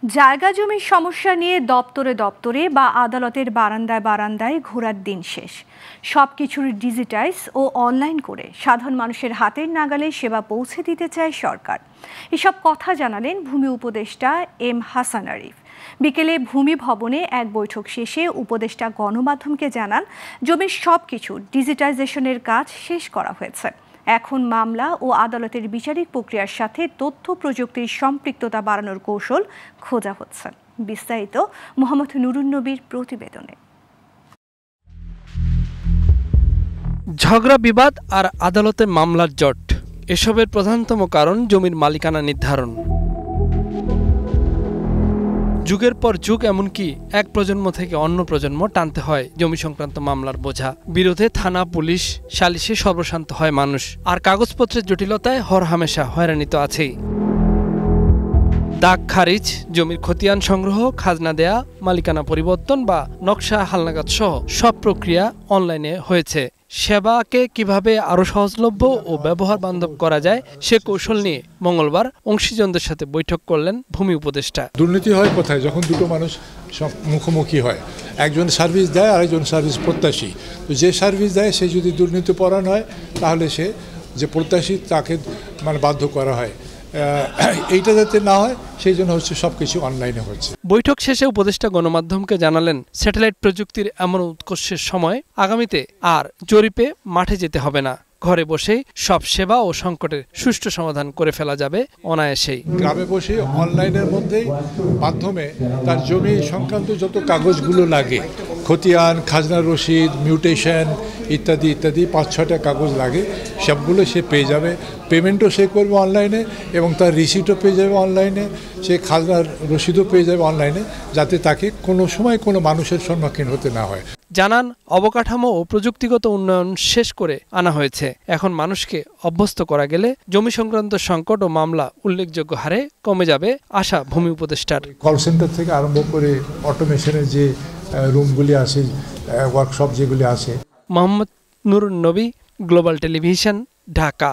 জায়গা জমির সমস্যা নিয়ে দপ্তরে দপ্তরে বা আদালতের বারান্দায় বারান্দায় ঘোরার দিন শেষ। সবকিছুর ডিজিটাইজ ও অনলাইন করে সাধারণ মানুষের হাতের নাগালে সেবা পৌঁছে দিতে চায় সরকার। এসব কথা জানালেন ভূমি উপদেষ্টা এম হাসান আরিফ। বিকেলে ভূমি ভবনে এক বৈঠক শেষে উপদেষ্টা গণমাধ্যমকে জানান, জমির সবকিছু ডিজিটাইজেশনের কাজ শেষ করা হয়েছে। এখন মামলা ও আদালতের বিচারিক প্রক্রিয়ার সাথে তথ্য প্রযুক্তির সম্পৃক্ততা বাড়ানোর কৌশল খোঁজা হচ্ছে। বিস্তারিত মোহাম্মদ নুরুন নবীর প্রতিবেদনে। ঝগড়া বিবাদ আর আদালতে মামলার জট, এসবের প্রধানতম কারণ জমির মালিকানা নির্ধারণ। যুগের পর যুগ, এমনকি এক প্রজন্ম থেকে অন্য প্রজন্ম টানতে হয় জমি সংক্রান্ত মামলার বোঝা। বিরোধে থানা, পুলিশ, সালিশে সর্বশান্ত হয় মানুষ, আর কাগজপত্রের জটিলতায় হরহামেশা হয়রানি তো আছেই। দাগ খারিজ, জমির খতিয়ান সংগ্রহ, খাজনা দেয়া, মালিকানা পরিবর্তন বা নকশা হালনাগাদ সহ সব প্রক্রিয়া অনলাইনে হয়েছে। সেবাকে কিভাবে আরো সহজলভ্য ও ব্যবহার বান্ধব করা যায় সে কৌশল নিয়ে মঙ্গলবার অংশীজনদের সাথে বৈঠক করলেন ভূমি উপদেষ্টা। দুর্নীতি হয় কোথায়? যখন দুটো মানুষ মুখোমুখি হয়, একজন সার্ভিস দেয় আর একজন সার্ভিস প্রত্যাশী। তো যে সার্ভিস দেয় সে যদি দুর্নীতিপরায়ণ হয়, তাহলে সে যে প্রত্যাশী তাকে বাধ্য করা হয়। এইটা যাতে না হয় সেই জন্য সবকিছু অনলাইনে হচ্ছে। বৈঠক শেষে উপদেষ্টা গণমাধ্যমকে জানালেন, স্যাটেলাইট প্রযুক্তির এমন উৎকর্ষের সময় আগামীতে আর জরিপে মাঠে যেতে হবে না। ঘরে বসেই সব সেবা ও সংকটের সুষ্ঠু সমাধান করে ফেলা যাবে অনায়াসেই। গ্রামে বসে অনলাইনের মাধ্যমে তার জমি সংক্রান্ত যত কাগজগুলো লাগে, খতিয়ান, খাজনা রসিদ, মিউটেশন ইত্যাদি ইত্যাদি ৫-৬টা কাগজ লাগে, সবগুলো সে পেয়ে যাবে। পেমেন্টও সে করবে অনলাইনে এবং তার রিসিটও পেয়ে যাবে অনলাইনে, সে খাজনার রসিদও পেয়ে যাবে অনলাইনে, যাতে তাকে কোনো সময় কোনো মানুষের সম্মুখীন হতে না হয়। জানান, অবকাঠামো ও প্রযুক্তিগত উন্নয়ন শেষ করে আনা হয়েছে। এখন মানুষকে অভ্যস্ত করা গেলে জমি সংক্রান্ত সংকট ও মামলা উল্লেখযোগ্য হারে কমে যাবে আশা ভূমি উপদেষ্টার। কল সেন্টার থেকে আরম্ভ করে অটোমেশনের যে রুমগুলি আছে, ওয়ার্কশপ যেগুলি আছে। মোহাম্মদ নুরুন নবী, গ্লোবাল টেলিভিশন, ঢাকা।